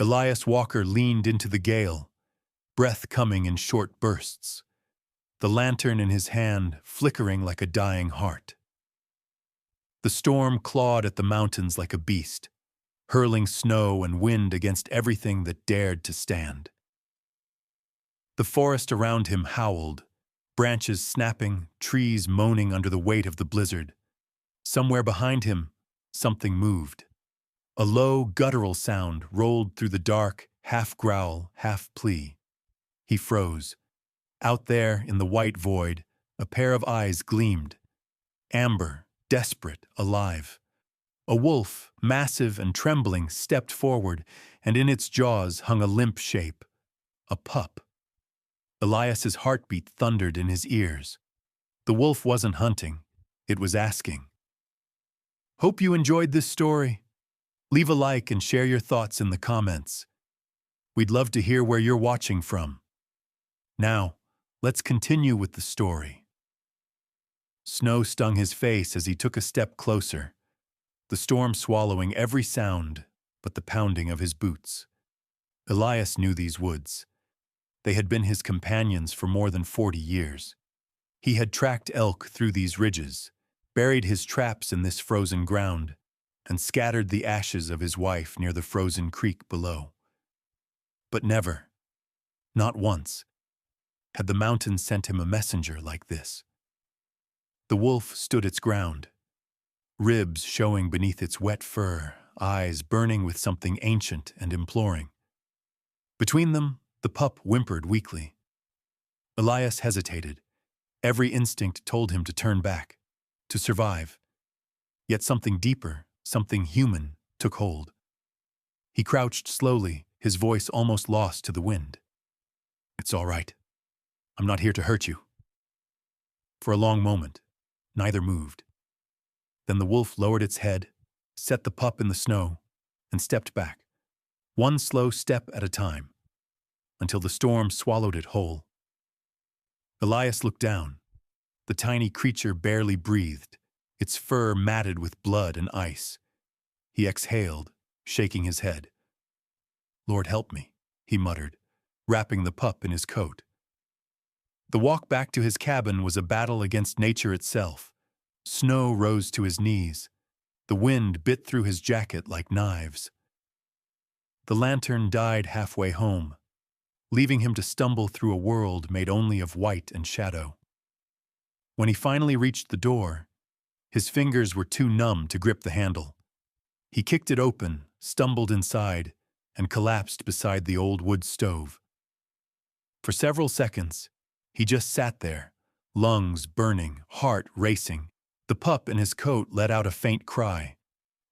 Elias Walker leaned into the gale, breath coming in short bursts, the lantern in his hand flickering like a dying heart. The storm clawed at the mountains like a beast, hurling snow and wind against everything that dared to stand. The forest around him howled, branches snapping, trees moaning under the weight of the blizzard. Somewhere behind him, something moved. A low, guttural sound rolled through the dark, half growl, half plea. He froze. Out there, in the white void, a pair of eyes gleamed. Amber, desperate, alive. A wolf, massive and trembling, stepped forward, and in its jaws hung a limp shape. A pup. Elias's heartbeat thundered in his ears. The wolf wasn't hunting. It was asking. Hope you enjoyed this story. Leave a like and share your thoughts in the comments. We'd love to hear where you're watching from. Now, let's continue with the story. Snow stung his face as he took a step closer, the storm swallowing every sound but the pounding of his boots. Elias knew these woods. They had been his companions for more than 40 years. He had tracked elk through these ridges, buried his traps in this frozen ground, and scattered the ashes of his wife near the frozen creek below. But never, not once, had the mountain sent him a messenger like this. The wolf stood its ground, ribs showing beneath its wet fur, eyes burning with something ancient and imploring. Between them, the pup whimpered weakly. Elias hesitated. Every instinct told him to turn back, to survive. Yet something deeper, something human, took hold. He crouched slowly, his voice almost lost to the wind. It's all right. I'm not here to hurt you. For a long moment, neither moved. Then the wolf lowered its head, set the pup in the snow, and stepped back, one slow step at a time, until the storm swallowed it whole. Elias looked down. The tiny creature barely breathed, its fur matted with blood and ice. He exhaled, shaking his head. Lord help me, he muttered, wrapping the pup in his coat. The walk back to his cabin was a battle against nature itself. Snow rose to his knees. The wind bit through his jacket like knives. The lantern died halfway home, leaving him to stumble through a world made only of white and shadow. When he finally reached the door, his fingers were too numb to grip the handle. He kicked it open, stumbled inside, and collapsed beside the old wood stove. For several seconds, he just sat there, lungs burning, heart racing. The pup in his coat let out a faint cry,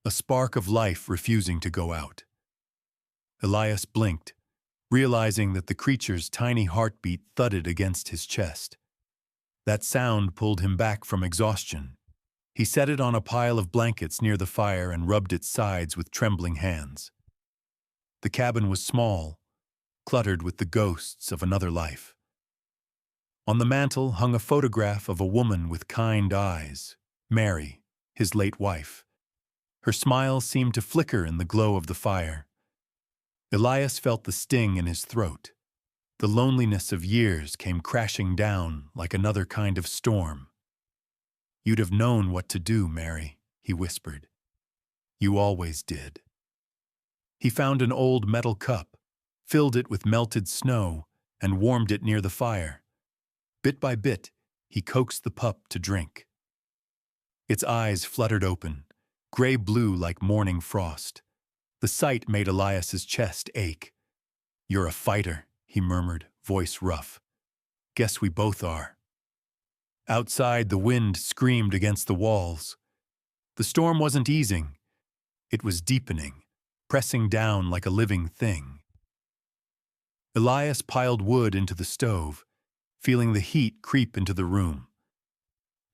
a spark of life refusing to go out. Elias blinked, realizing that the creature's tiny heartbeat thudded against his chest. That sound pulled him back from exhaustion. He set it on a pile of blankets near the fire and rubbed its sides with trembling hands. The cabin was small, cluttered with the ghosts of another life. On the mantel hung a photograph of a woman with kind eyes, Mary, his late wife. Her smile seemed to flicker in the glow of the fire. Elias felt the sting in his throat. The loneliness of years came crashing down like another kind of storm. You'd have known what to do, Mary, he whispered. You always did. He found an old metal cup, filled it with melted snow, and warmed it near the fire. Bit by bit, he coaxed the pup to drink. Its eyes fluttered open, gray-blue like morning frost. The sight made Elias's chest ache. You're a fighter, he murmured, voice rough. Guess we both are. Outside, the wind screamed against the walls. The storm wasn't easing. It was deepening, pressing down like a living thing. Elias piled wood into the stove, feeling the heat creep into the room.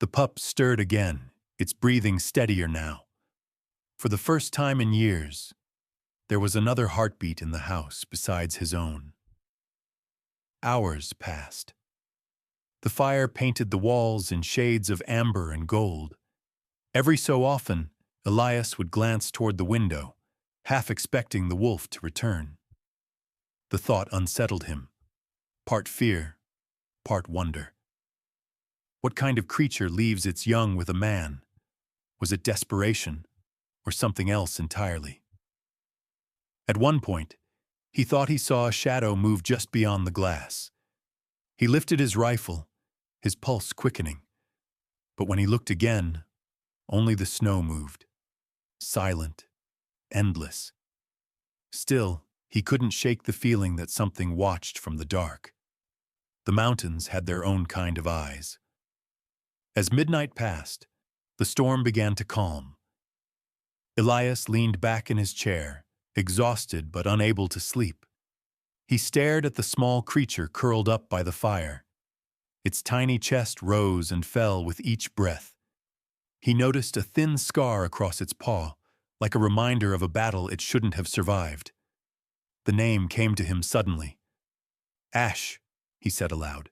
The pup stirred again, its breathing steadier now. For the first time in years, there was another heartbeat in the house besides his own. Hours passed. The fire painted the walls in shades of amber and gold. Every so often, Elias would glance toward the window, half expecting the wolf to return. The thought unsettled him, part fear, part wonder. What kind of creature leaves its young with a man? Was it desperation, or something else entirely? At one point, he thought he saw a shadow move just beyond the glass. He lifted his rifle, his pulse quickening. But when he looked again, only the snow moved, silent, endless. Still, he couldn't shake the feeling that something watched from the dark. The mountains had their own kind of eyes. As midnight passed, the storm began to calm. Elias leaned back in his chair, exhausted but unable to sleep. He stared at the small creature curled up by the fire. Its tiny chest rose and fell with each breath. He noticed a thin scar across its paw, like a reminder of a battle it shouldn't have survived. The name came to him suddenly. "Ash," he said aloud.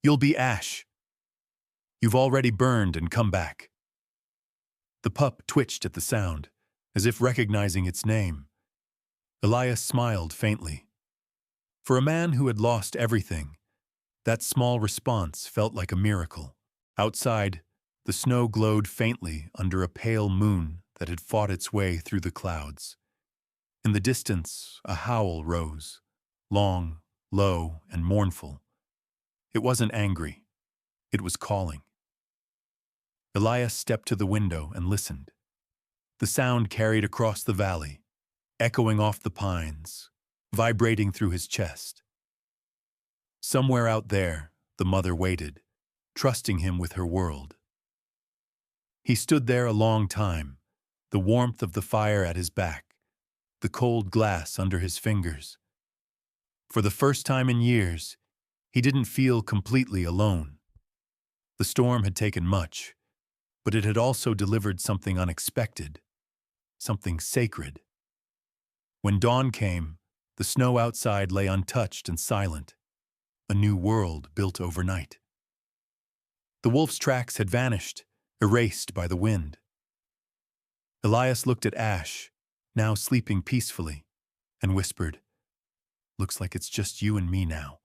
"You'll be Ash. You've already burned and come back." The pup twitched at the sound, as if recognizing its name. Elias smiled faintly. For a man who had lost everything, that small response felt like a miracle. Outside, the snow glowed faintly under a pale moon that had fought its way through the clouds. In the distance, a howl rose, long, low, and mournful. It wasn't angry. It was calling. Elias stepped to the window and listened. The sound carried across the valley, echoing off the pines, vibrating through his chest. Somewhere out there, the mother waited, trusting him with her world. He stood there a long time, the warmth of the fire at his back, the cold glass under his fingers. For the first time in years, he didn't feel completely alone. The storm had taken much, but it had also delivered something unexpected, something sacred. When dawn came, the snow outside lay untouched and silent, a new world built overnight. The wolf's tracks had vanished, erased by the wind. Elias looked at Ash, now sleeping peacefully, and whispered, "Looks like it's just you and me now."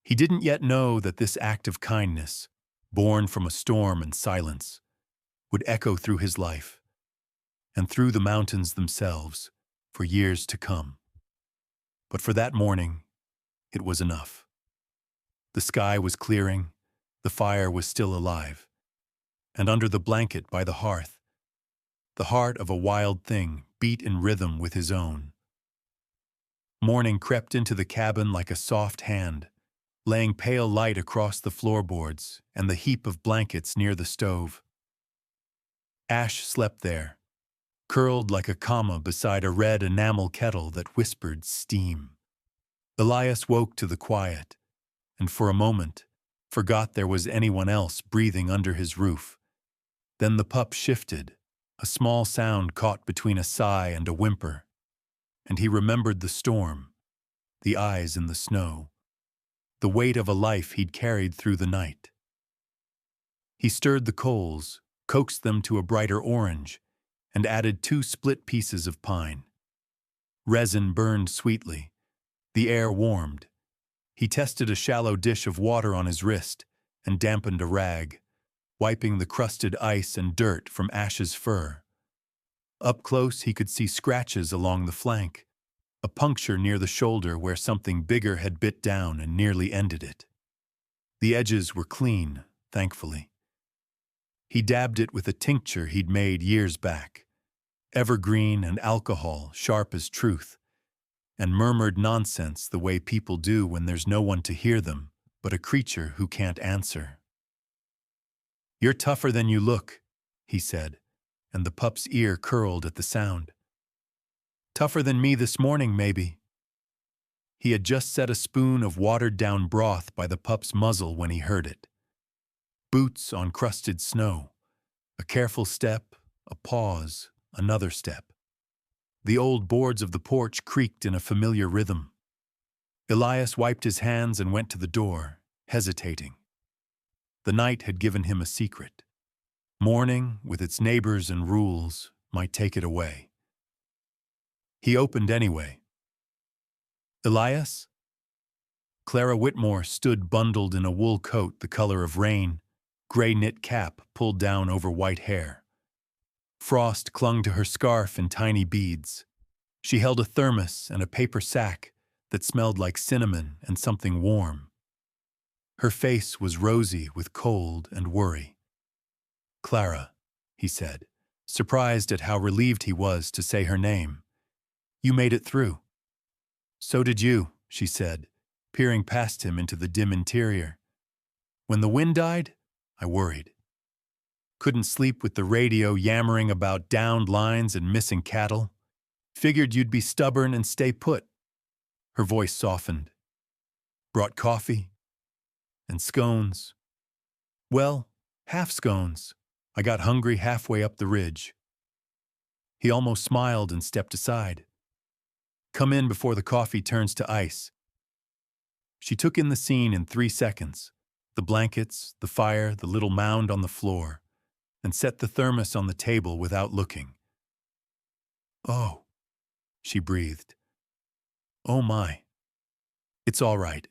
He didn't yet know that this act of kindness, born from a storm and silence, would echo through his life, and through the mountains themselves, for years to come. But for that morning, it was enough. The sky was clearing, the fire was still alive, and under the blanket by the hearth, the heart of a wild thing beat in rhythm with his own. Morning crept into the cabin like a soft hand, laying pale light across the floorboards and the heap of blankets near the stove. Ash slept there, curled like a comma beside a red enamel kettle that whispered steam. Elias woke to the quiet, and for a moment forgot there was anyone else breathing under his roof. Then the pup shifted, a small sound caught between a sigh and a whimper, and he remembered the storm, the eyes in the snow, the weight of a life he'd carried through the night. He stirred the coals, coaxed them to a brighter orange, and added 2 split pieces of pine. Resin burned sweetly. The air warmed. He tested a shallow dish of water on his wrist and dampened a rag, wiping the crusted ice and dirt from Ash's fur. Up close, he could see scratches along the flank, a puncture near the shoulder where something bigger had bit down and nearly ended it. The edges were clean, thankfully. He dabbed it with a tincture he'd made years back, evergreen and alcohol sharp as truth, and murmured nonsense the way people do when there's no one to hear them but a creature who can't answer. "You're tougher than you look," he said, and the pup's ear curled at the sound. "Tougher than me this morning, maybe." He had just set a spoon of watered-down broth by the pup's muzzle when he heard it. Boots on crusted snow. A careful step, a pause, another step. The old boards of the porch creaked in a familiar rhythm. Elias wiped his hands and went to the door, hesitating. The night had given him a secret. Morning, with its neighbors and rules, might take it away. He opened anyway. Elias? Clara Whitmore stood bundled in a wool coat the color of rain, gray knit cap pulled down over white hair. Frost clung to her scarf in tiny beads. She held a thermos and a paper sack that smelled like cinnamon and something warm. Her face was rosy with cold and worry. "Clara," he said, surprised at how relieved he was to say her name. "You made it through." "So did you," she said, peering past him into the dim interior. "When the wind died, I worried. Couldn't sleep with the radio yammering about downed lines and missing cattle. Figured you'd be stubborn and stay put." Her voice softened. "Brought coffee and scones. Well, half scones. I got hungry halfway up the ridge." He almost smiled and stepped aside. "Come in before the coffee turns to ice." She took in the scene in 3 seconds, the blankets, the fire, the little mound on the floor, and set the thermos on the table without looking. "Oh," she breathed. "Oh my." "It's all right,"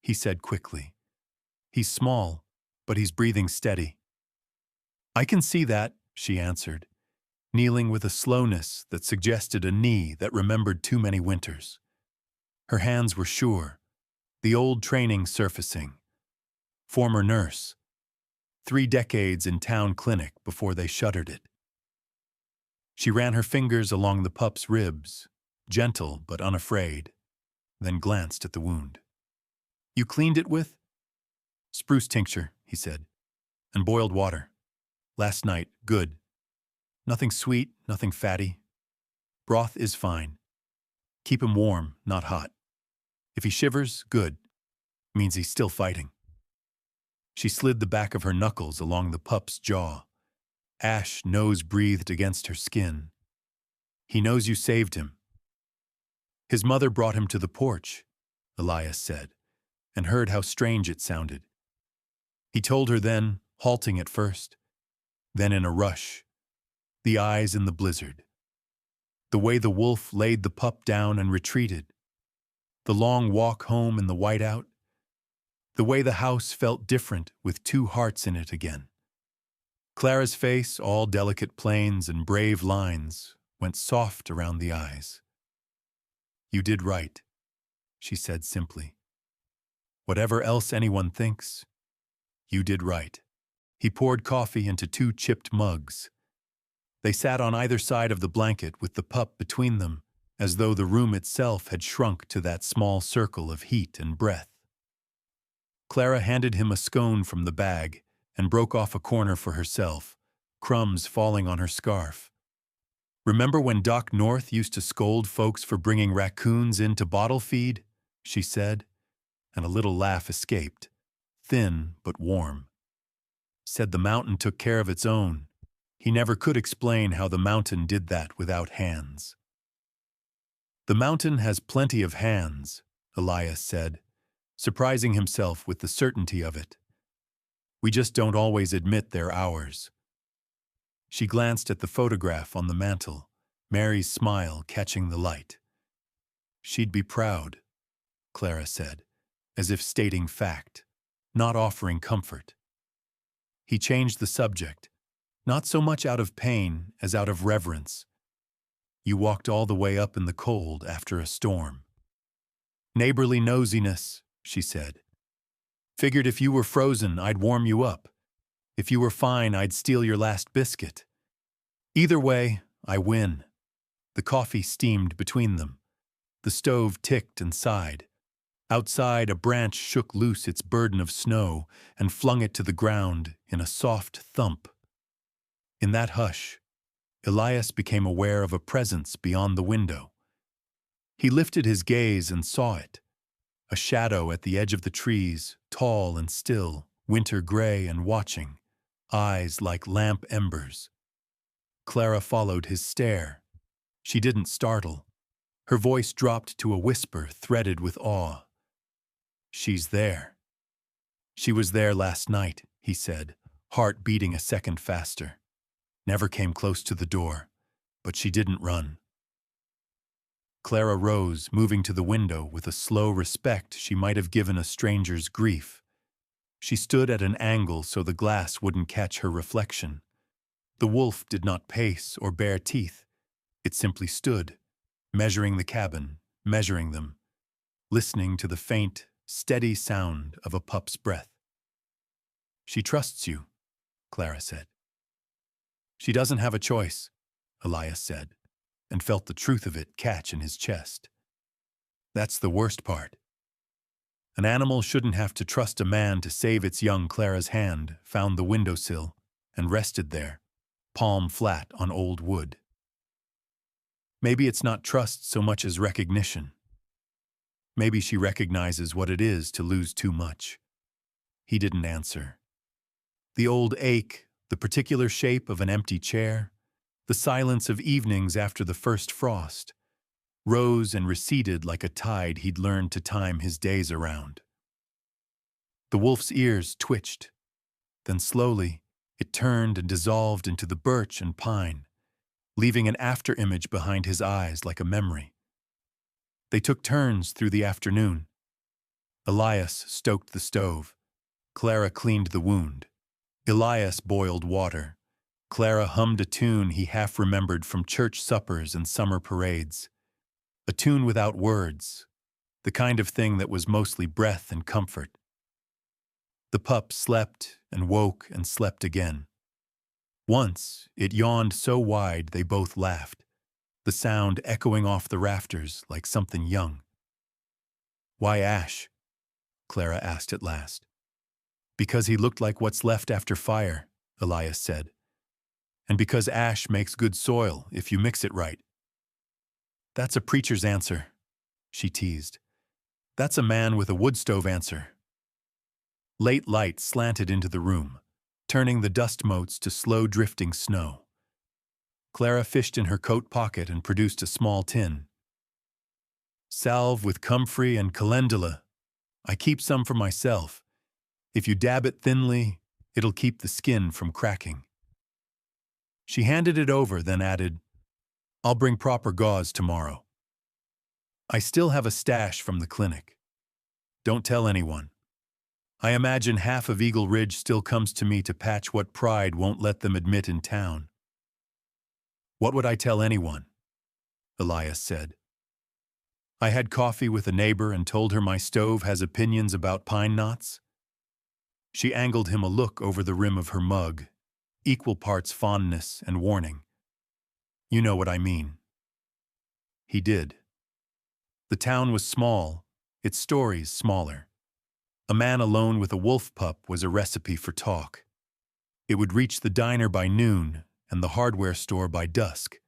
he said quickly. "He's small, but he's breathing steady." "I can see that," she answered, kneeling with a slowness that suggested a knee that remembered too many winters. Her hands were sure, the old training surfacing. Former nurse. 3 decades in town clinic before they shuttered it. She ran her fingers along the pup's ribs, gentle but unafraid, then glanced at the wound. "You cleaned it with?" "Spruce tincture," he said, "and boiled water. Last night, good. Nothing sweet, nothing fatty. Broth is fine. Keep him warm, not hot. If he shivers, good. Means he's still fighting." She slid the back of her knuckles along the pup's jaw. Ash nose-breathed against her skin. "He knows you saved him." "His mother brought him to the porch," Elias said, and heard how strange it sounded. He told her then, halting at first, then in a rush, the eyes in the blizzard. The way the wolf laid the pup down and retreated. The long walk home in the whiteout. The way the house felt different with 2 hearts in it again. Clara's face, all delicate planes and brave lines, went soft around the eyes. "You did right," she said simply. "Whatever else anyone thinks, you did right." He poured coffee into 2 chipped mugs. They sat on either side of the blanket with the pup between them, as though the room itself had shrunk to that small circle of heat and breath. Clara handed him a scone from the bag and broke off a corner for herself, crumbs falling on her scarf. "Remember when Doc North used to scold folks for bringing raccoons in to bottle feed?" she said, and a little laugh escaped, thin but warm. "Said the mountain took care of its own. He never could explain how the mountain did that without hands." "The mountain has plenty of hands," Elias said, surprising himself with the certainty of it. "We just don't always admit they're ours." She glanced at the photograph on the mantel, Mary's smile catching the light. "She'd be proud," Clara said, as if stating fact, not offering comfort. He changed the subject, not so much out of pain as out of reverence. "You walked all the way up in the cold after a storm." "Neighborly nosiness," she said. "Figured if you were frozen, I'd warm you up. If you were fine, I'd steal your last biscuit. Either way, I win." The coffee steamed between them. The stove ticked and sighed. Outside, a branch shook loose its burden of snow and flung it to the ground in a soft thump. In that hush, Elias became aware of a presence beyond the window. He lifted his gaze and saw it. A shadow at the edge of the trees, tall and still, winter gray and watching, eyes like lamp embers. Clara followed his stare. She didn't startle. Her voice dropped to a whisper threaded with awe. "She's there." "She was there last night," he said, heart beating a second faster. "Never came close to the door, but she didn't run." Clara rose, moving to the window with a slow respect she might have given a stranger's grief. She stood at an angle so the glass wouldn't catch her reflection. The wolf did not pace or bare teeth. It simply stood, measuring the cabin, measuring them, listening to the faint, steady sound of a pup's breath. "She trusts you," Clara said. "She doesn't have a choice," Elias said, and felt the truth of it catch in his chest. That's the worst part. An animal shouldn't have to trust a man to save its young. Clara's hand found the windowsill and rested there, palm flat on old wood. Maybe it's not trust so much as recognition. Maybe she recognizes what it is to lose too much. He didn't answer. The old ache, the particular shape of an empty chair, the silence of evenings after the first frost, rose and receded like a tide he'd learned to time his days around. The wolf's ears twitched. Then slowly, it turned and dissolved into the birch and pine, leaving an after-image behind his eyes like a memory. They took turns through the afternoon. Elias stoked the stove. Clara cleaned the wound. Elias boiled water. Clara hummed a tune he half remembered from church suppers and summer parades. A tune without words, the kind of thing that was mostly breath and comfort. The pup slept and woke and slept again. Once, it yawned so wide they both laughed, the sound echoing off the rafters like something young. "Why Ash?" Clara asked at last. "Because he looked like what's left after fire," Elias said. "And because ash makes good soil if you mix it right." "That's a preacher's answer," she teased. "That's a man with a wood stove answer." Late light slanted into the room, turning the dust motes to slow drifting snow. Clara fished in her coat pocket and produced a small tin. "Salve with comfrey and calendula. I keep some for myself. If you dab it thinly, it'll keep the skin from cracking." She handed it over, then added, "I'll bring proper gauze tomorrow. I still have a stash from the clinic. Don't tell anyone. I imagine half of Eagle Ridge still comes to me to patch what pride won't let them admit in town." "What would I tell anyone?" Elias said. "I had coffee with a neighbor and told her my stove has opinions about pine knots." She angled him a look over the rim of her mug, equal parts fondness and warning. "You know what I mean." He did. The town was small, its stories smaller. A man alone with a wolf pup was a recipe for talk. It would reach the diner by noon and the hardware store by dusk.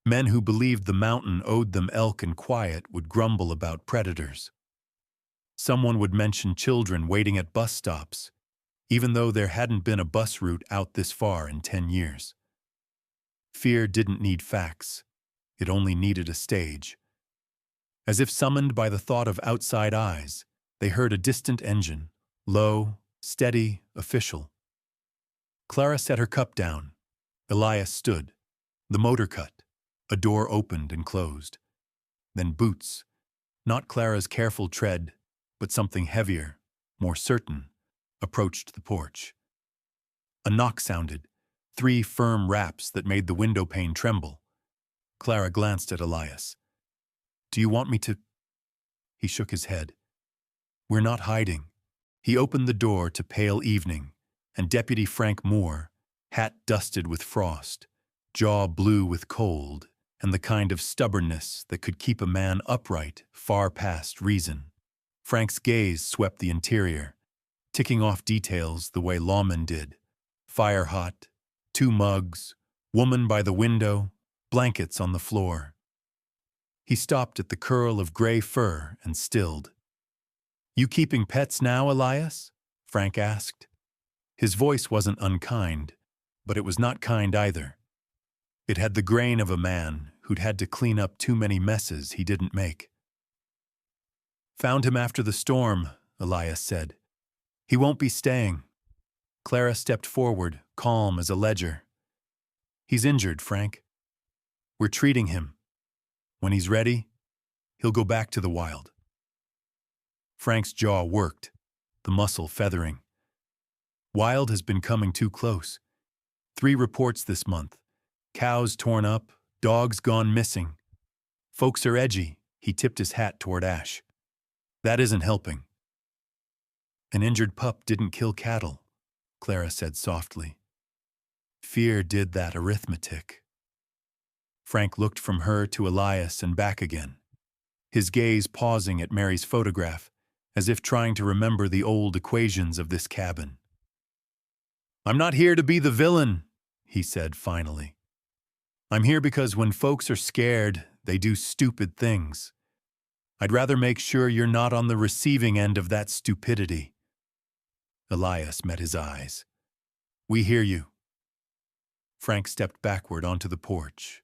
Men who believed the mountain owed them elk and quiet would grumble about predators. Someone would mention children waiting at bus stops, even though there hadn't been a bus route out this far in 10 years. Fear didn't need facts. It only needed a stage. As if summoned by the thought of outside eyes, they heard a distant engine, low, steady, official. Clara set her cup down. Elias stood. The motor cut. A door opened and closed. Then boots. Not Clara's careful tread, but something heavier, more certain, approached the porch. A knock sounded, 3 firm raps that made the window pane tremble. Clara glanced at Elias. "Do you want me to—" He shook his head. "We're not hiding." He opened the door to pale evening, and Deputy Frank Moore, hat dusted with frost, jaw blue with cold, and the kind of stubbornness that could keep a man upright far past reason. Frank's gaze swept the interior, ticking off details the way lawmen did. Fire hot, 2 mugs, woman by the window, blankets on the floor. He stopped at the curl of gray fur and stilled. "You keeping pets now, Elias?" Frank asked. His voice wasn't unkind, but it was not kind either. It had the grain of a man who'd had to clean up too many messes he didn't make. "Found him after the storm," Elias said. "He won't be staying." Clara stepped forward, calm as a ledger. "He's injured, Frank. We're treating him." When he's ready, he'll go back to the wild. Frank's jaw worked, the muscle feathering. Wild has been coming too close. 3 reports this month. Cows torn up, dogs gone missing. Folks are edgy. He tipped his hat toward Ash. That isn't helping. An injured pup didn't kill cattle, Clara said softly. Fear did that arithmetic. Frank looked from her to Elias and back again, his gaze pausing at Mary's photograph, as if trying to remember the old equations of this cabin. I'm not here to be the villain, he said finally. I'm here because when folks are scared, they do stupid things. I'd rather make sure you're not on the receiving end of that stupidity. Elias met his eyes. We hear you. Frank stepped backward onto the porch.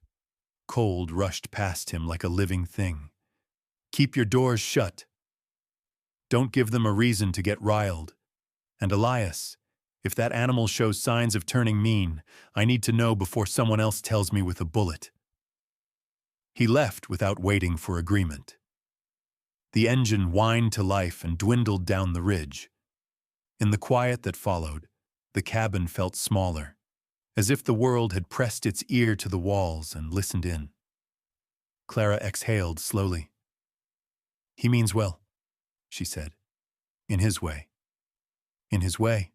Cold rushed past him like a living thing. Keep your doors shut. Don't give them a reason to get riled. And Elias, if that animal shows signs of turning mean, I need to know before someone else tells me with a bullet. He left without waiting for agreement. The engine whined to life and dwindled down the ridge. In the quiet that followed, the cabin felt smaller, as if the world had pressed its ear to the walls and listened in. Clara exhaled slowly. He means well, she said. In his way. In his way,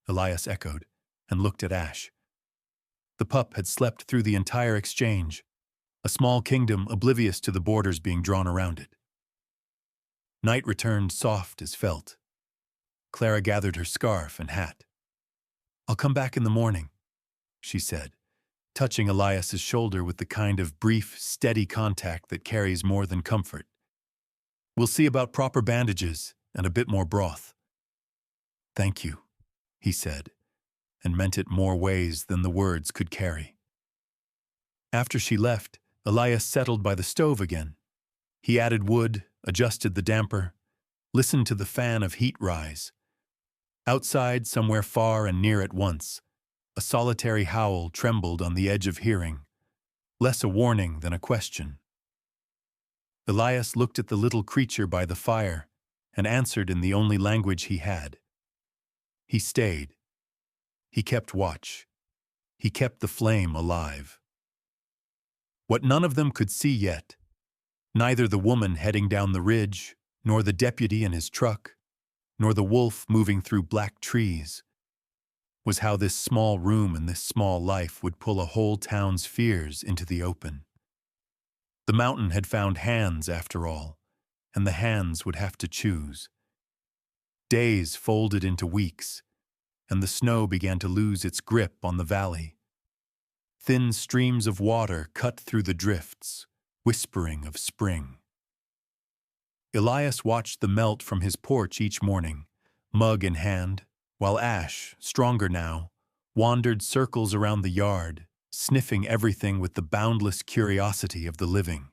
Elias echoed, and looked at Ash. The pup had slept through the entire exchange, a small kingdom oblivious to the borders being drawn around it. Night returned soft as felt. Clara gathered her scarf and hat. I'll come back in the morning, she said, touching Elias's shoulder with the kind of brief, steady contact that carries more than comfort. We'll see about proper bandages and a bit more broth. Thank you, he said, and meant it more ways than the words could carry. After she left, Elias settled by the stove again. He added wood, adjusted the damper, listened to the fan of heat rise. Outside, somewhere far and near at once, a solitary howl trembled on the edge of hearing, less a warning than a question. Elias looked at the little creature by the fire and answered in the only language he had. He stayed. He kept watch. He kept the flame alive. What none of them could see yet, neither the woman heading down the ridge, nor the deputy in his truck, nor the wolf moving through black trees, was how this small room and this small life would pull a whole town's fears into the open. The mountain had found hands, after all, and the hands would have to choose. Days folded into weeks, and the snow began to lose its grip on the valley. Thin streams of water cut through the drifts, whispering of spring. Elias watched the melt from his porch each morning, mug in hand, while Ash, stronger now, wandered circles around the yard, sniffing everything with the boundless curiosity of the living.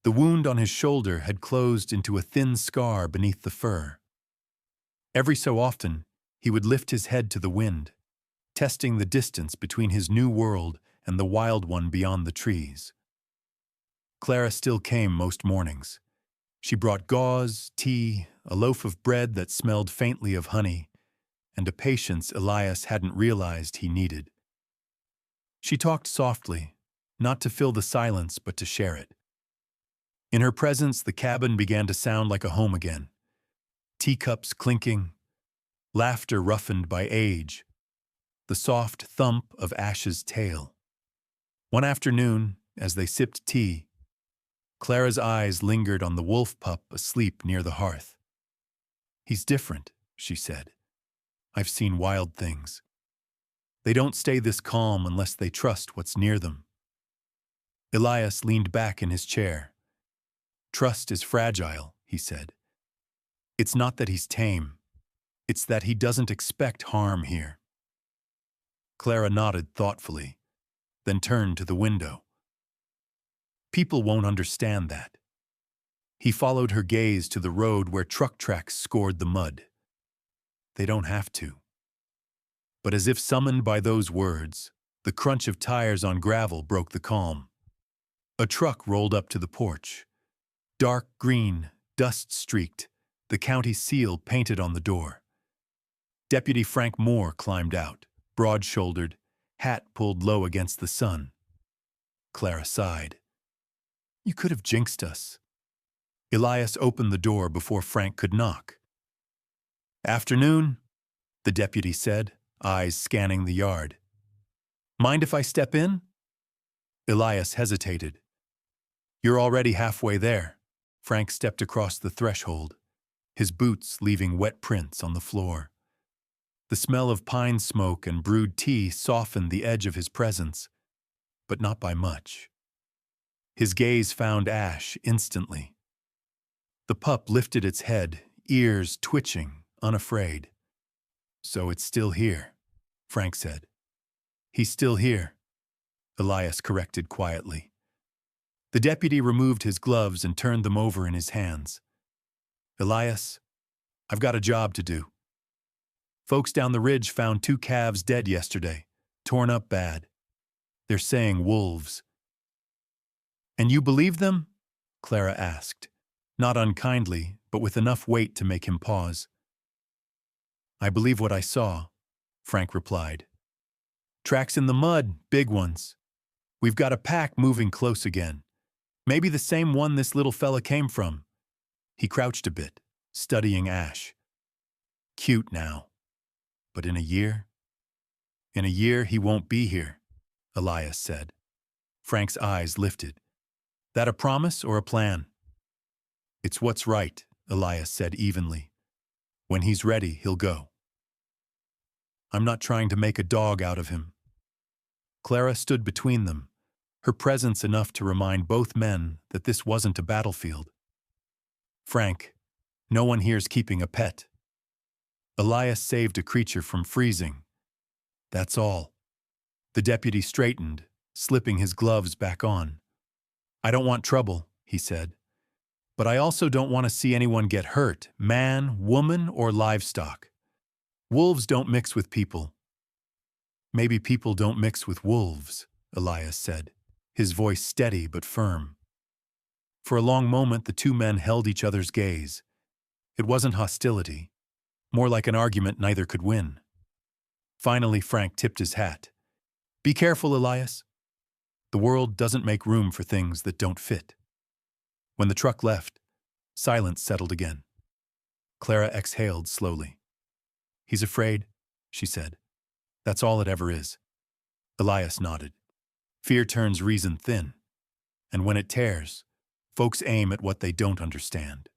The wound on his shoulder had closed into a thin scar beneath the fur. Every so often, he would lift his head to the wind, testing the distance between his new world and the wild one beyond the trees. Clara still came most mornings. She brought gauze, tea, a loaf of bread that smelled faintly of honey, and a patience Elias hadn't realized he needed. She talked softly, not to fill the silence but to share it. In her presence, the cabin began to sound like a home again. Teacups clinking, laughter roughened by age, the soft thump of Ash's tail. One afternoon, as they sipped tea, Clara's eyes lingered on the wolf pup asleep near the hearth. He's different, she said. I've seen wild things. They don't stay this calm unless they trust what's near them. Elias leaned back in his chair. Trust is fragile, he said. It's not that he's tame. It's that he doesn't expect harm here. Clara nodded thoughtfully, then turned to the window. People won't understand that. He followed her gaze to the road where truck tracks scored the mud. They don't have to. But as if summoned by those words, the crunch of tires on gravel broke the calm. A truck rolled up to the porch. Dark green, dust-streaked, the county seal painted on the door. Deputy Frank Moore climbed out, broad-shouldered, hat pulled low against the sun. Clara sighed. "You could have jinxed us." Elias opened the door before Frank could knock. "Afternoon," the deputy said, eyes scanning the yard. "Mind if I step in?" Elias hesitated. "You're already halfway there." Frank stepped across the threshold, his boots leaving wet prints on the floor. The smell of pine smoke and brewed tea softened the edge of his presence, but not by much. His gaze found Ash instantly. The pup lifted its head, ears twitching, unafraid. "So it's still here," Frank said. "He's still here," Elias corrected quietly. The deputy removed his gloves and turned them over in his hands. "Elias, I've got a job to do. Folks down the ridge found 2 calves dead yesterday, torn up bad. They're saying wolves." "And you believe them?" Clara asked, not unkindly, but with enough weight to make him pause. "I believe what I saw," Frank replied. "Tracks in the mud, big ones. We've got a pack moving close again. Maybe the same one this little fella came from." He crouched a bit, studying Ash. "Cute now. But in a year?" "In a year he won't be here," Elias said. Frank's eyes lifted. "That a promise or a plan?" "It's what's right," Elias said evenly. "When he's ready, he'll go. I'm not trying to make a dog out of him." Clara stood between them, her presence enough to remind both men that this wasn't a battlefield. "Frank, no one here's keeping a pet. Elias saved a creature from freezing. That's all." The deputy straightened, slipping his gloves back on. "I don't want trouble," he said. "But I also don't want to see anyone get hurt, man, woman, or livestock. Wolves don't mix with people." "Maybe people don't mix with wolves," Elias said, his voice steady but firm. For a long moment, the two men held each other's gaze. It wasn't hostility, more like an argument neither could win. Finally, Frank tipped his hat. "Be careful, Elias. The world doesn't make room for things that don't fit." When the truck left, silence settled again. Clara exhaled slowly. "He's afraid," she said. "That's all it ever is." Elias nodded. "Fear turns reason thin. And when it tears, folks aim at what they don't understand."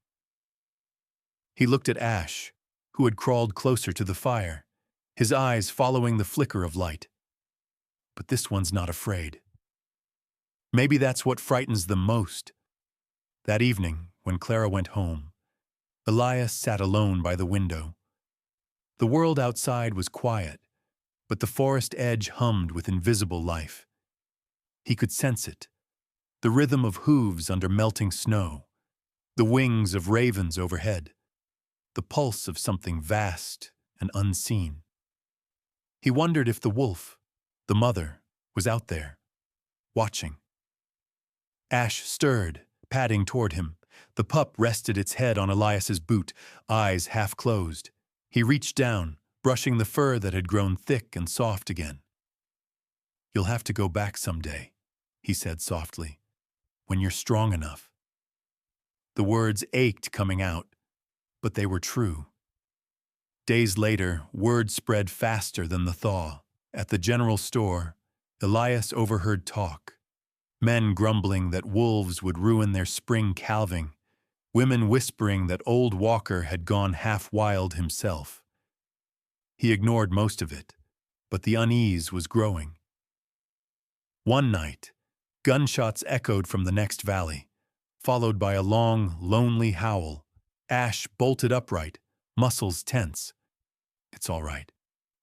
He looked at Ash, who had crawled closer to the fire, his eyes following the flicker of light. "But this one's not afraid." Maybe that's what frightens them most. That evening, when Clara went home, Elias sat alone by the window. The world outside was quiet, but the forest edge hummed with invisible life. He could sense it, the rhythm of hooves under melting snow, the wings of ravens overhead, the pulse of something vast and unseen. He wondered if the wolf, the mother, was out there, watching. Ash stirred, padding toward him. The pup rested its head on Elias's boot, eyes half closed. He reached down, brushing the fur that had grown thick and soft again. "You'll have to go back someday," he said softly, "when you're strong enough." The words ached coming out, but they were true. Days later, word spread faster than the thaw. At the general store, Elias overheard talk. Men grumbling that wolves would ruin their spring calving, women whispering that old Walker had gone half wild himself. He ignored most of it, but the unease was growing. One night, gunshots echoed from the next valley, followed by a long, lonely howl. Ash bolted upright, muscles tense. "It's all right,"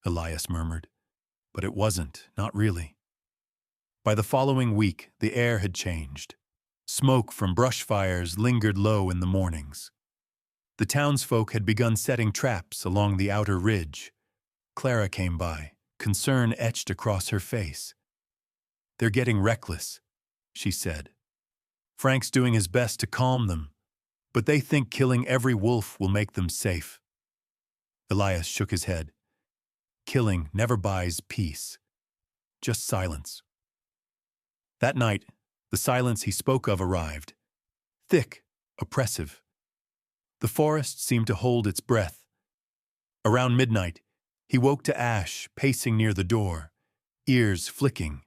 Elias murmured. But it wasn't, not really. By the following week, the air had changed. Smoke from brush fires lingered low in the mornings. The townsfolk had begun setting traps along the outer ridge. Clara came by, concern etched across her face. "They're getting reckless," she said. Frank's doing his best to calm them, but they think killing every wolf will make them safe. Elias shook his head. Killing never buys peace, just silence. That night, the silence he spoke of arrived. Thick, oppressive. The forest seemed to hold its breath. Around midnight, he woke to Ash pacing near the door, ears flicking,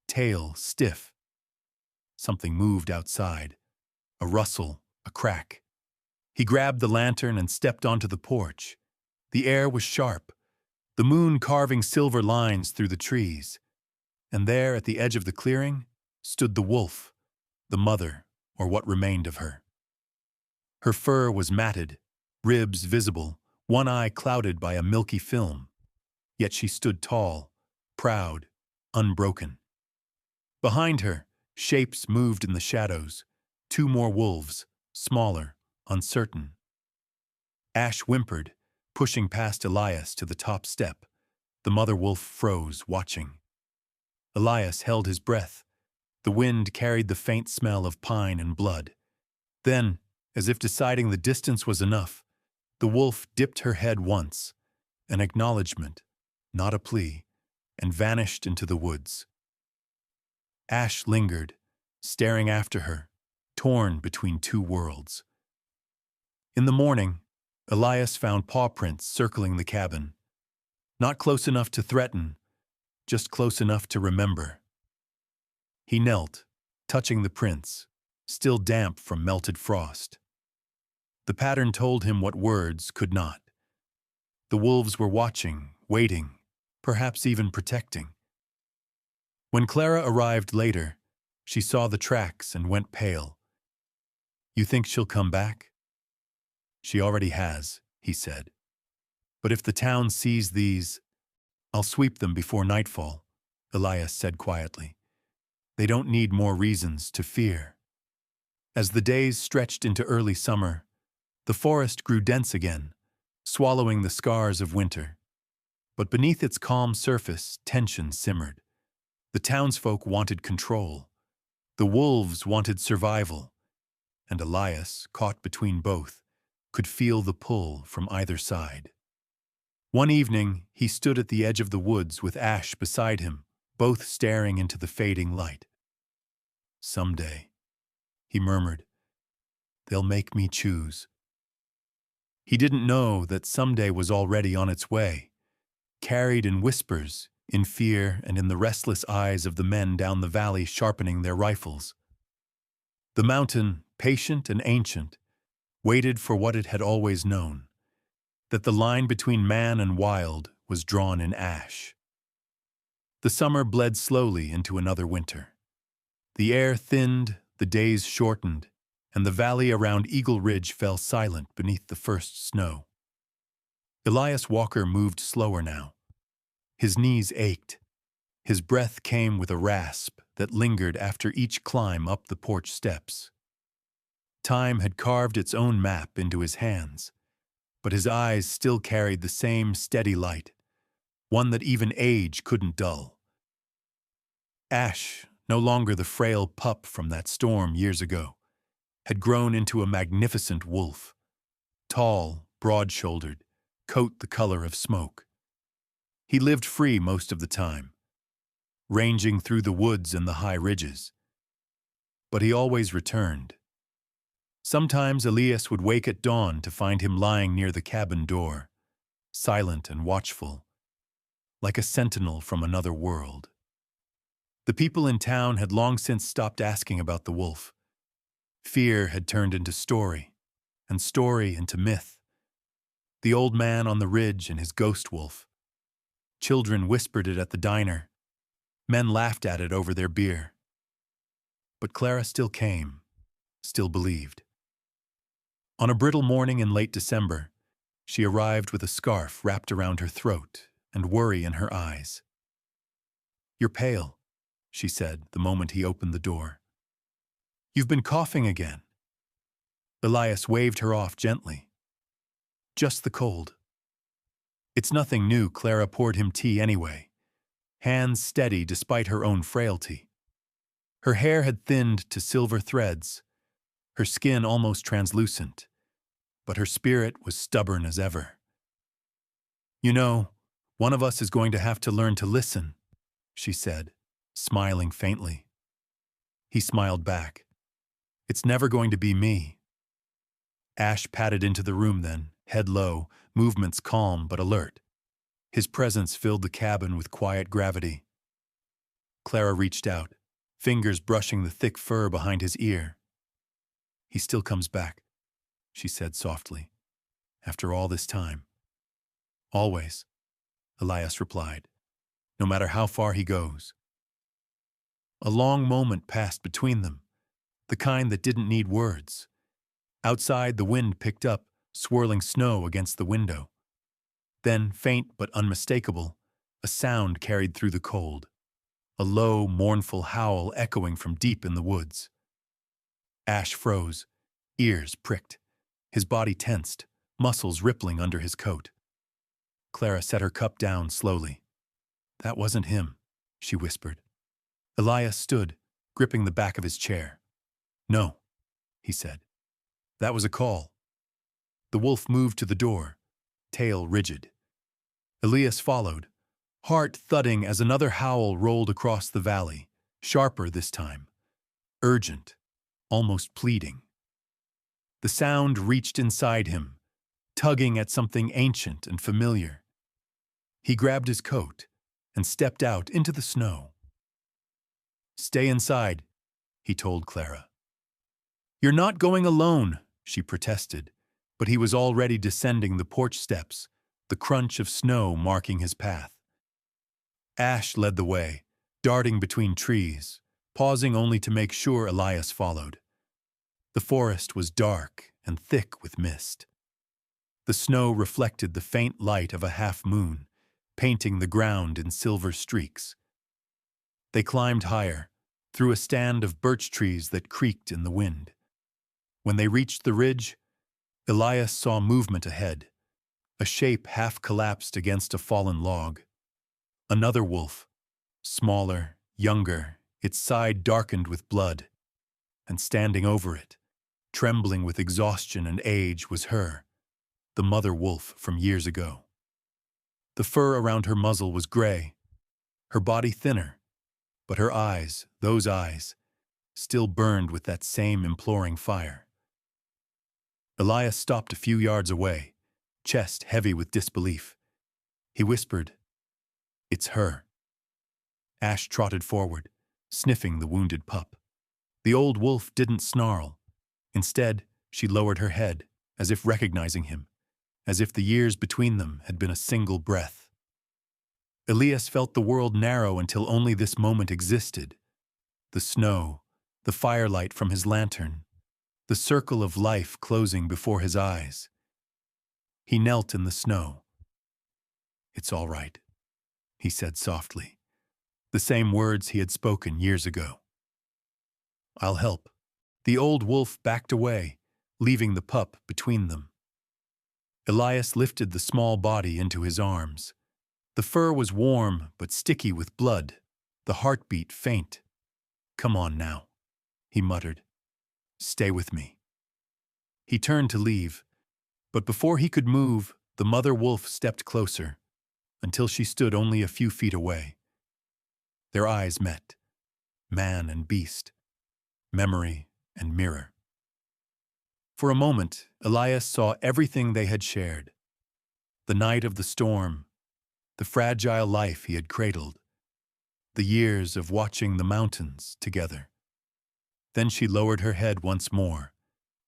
tail stiff. Something moved outside. A rustle, a crack. He grabbed the lantern and stepped onto the porch. The air was sharp, the moon carving silver lines through the trees. And there, at the edge of the clearing, stood the wolf, the mother, or what remained of her. Her fur was matted, ribs visible, one eye clouded by a milky film. Yet she stood tall, proud, unbroken. Behind her, shapes moved in the shadows, 2 more wolves, smaller, uncertain. Ash whimpered, pushing past Elias to the top step. The mother wolf froze, watching. Elias held his breath. The wind carried the faint smell of pine and blood. Then, as if deciding the distance was enough, the wolf dipped her head once, an acknowledgement, not a plea, and vanished into the woods. Ash lingered, staring after her, torn between 2 worlds. In the morning, Elias found paw prints circling the cabin. Not close enough to threaten, just close enough to remember. He knelt, touching the prints, still damp from melted frost. The pattern told him what words could not. The wolves were watching, waiting, perhaps even protecting. When Clara arrived later, she saw the tracks and went pale. "You think she'll come back?" "She already has," he said. "But if the town sees these, I'll sweep them before nightfall," Elias said quietly. "They don't need more reasons to fear." As the days stretched into early summer, the forest grew dense again, swallowing the scars of winter. But beneath its calm surface, tension simmered. The townsfolk wanted control. The wolves wanted survival. And Elias, caught between both, could feel the pull from either side. One evening, he stood at the edge of the woods with Ash beside him, both staring into the fading light. "Someday," he murmured, "they'll make me choose." He didn't know that someday was already on its way, carried in whispers, in fear and in the restless eyes of the men down the valley sharpening their rifles. The mountain, patient and ancient, waited for what it had always known, that the line between man and wild was drawn in ash. The summer bled slowly into another winter. The air thinned, the days shortened, and the valley around Eagle Ridge fell silent beneath the first snow. Elias Walker moved slower now. His knees ached. His breath came with a rasp that lingered after each climb up the porch steps. Time had carved its own map into his hands, but his eyes still carried the same steady light, one that even age couldn't dull. Ash, no longer the frail pup from that storm years ago, had grown into a magnificent wolf, tall, broad-shouldered, coat the color of smoke. He lived free most of the time, ranging through the woods and the high ridges. But he always returned. Sometimes Elias would wake at dawn to find him lying near the cabin door, silent and watchful, like a sentinel from another world. The people in town had long since stopped asking about the wolf. Fear had turned into story, and story into myth. The old man on the ridge and his ghost wolf. Children whispered it at the diner. Men laughed at it over their beer. But Clara still came, still believed. On a brittle morning in late December, she arrived with a scarf wrapped around her throat and worry in her eyes. "You're pale," she said the moment he opened the door. "You've been coughing again." Elias waved her off gently. "Just the cold." It's nothing new. Clara poured him tea anyway, hands steady despite her own frailty. Her hair had thinned to silver threads, her skin almost translucent, but her spirit was stubborn as ever. "You know, one of us is going to have to learn to listen," she said, smiling faintly. He smiled back. "It's never going to be me." Ash padded into the room then, head low, movements calm but alert. His presence filled the cabin with quiet gravity. Clara reached out, fingers brushing the thick fur behind his ear. "He still comes back," she said softly. "After all this time." "Always," Elias replied, "no matter how far he goes." A long moment passed between them, the kind that didn't need words. Outside, the wind picked up, swirling snow against the window. Then, faint but unmistakable, a sound carried through the cold, a low, mournful howl echoing from deep in the woods. Ash froze, ears pricked, his body tensed, muscles rippling under his coat. Clara set her cup down slowly. "That wasn't him," she whispered. Elias stood, gripping the back of his chair. "No," he said. "That was a call." The wolf moved to the door, tail rigid. Elias followed, heart thudding as another howl rolled across the valley, sharper this time, urgent, almost pleading. The sound reached inside him, tugging at something ancient and familiar. He grabbed his coat and stepped out into the snow. "Stay inside," he told Clara. "You're not going alone," she protested, but he was already descending the porch steps, the crunch of snow marking his path. Ash led the way, darting between trees, pausing only to make sure Elias followed. The forest was dark and thick with mist. The snow reflected the faint light of a half-moon, painting the ground in silver streaks. They climbed higher, through a stand of birch trees that creaked in the wind. When they reached the ridge, Elias saw movement ahead, a shape half-collapsed against a fallen log. Another wolf, smaller, younger, its side darkened with blood, and standing over it, trembling with exhaustion and age, was her, the mother wolf from years ago. The fur around her muzzle was gray, her body thinner, but her eyes, those eyes, still burned with that same imploring fire. Elias stopped a few yards away, chest heavy with disbelief. He whispered, "It's her." Ash trotted forward, sniffing the wounded pup. The old wolf didn't snarl. Instead, she lowered her head, as if recognizing him, as if the years between them had been a single breath. Elias felt the world narrow until only this moment existed. The snow, the firelight from his lantern, the circle of life closing before his eyes. He knelt in the snow. "It's all right," he said softly, the same words he had spoken years ago. "I'll help." The old wolf backed away, leaving the pup between them. Elias lifted the small body into his arms. The fur was warm but sticky with blood, the heartbeat faint. "Come on now," he muttered. "Stay with me." He turned to leave, but before he could move, the mother wolf stepped closer, until she stood only a few feet away. Their eyes met, man and beast, memory and mirror. For a moment, Elias saw everything they had shared. The night of the storm, the fragile life he had cradled, the years of watching the mountains together. Then she lowered her head once more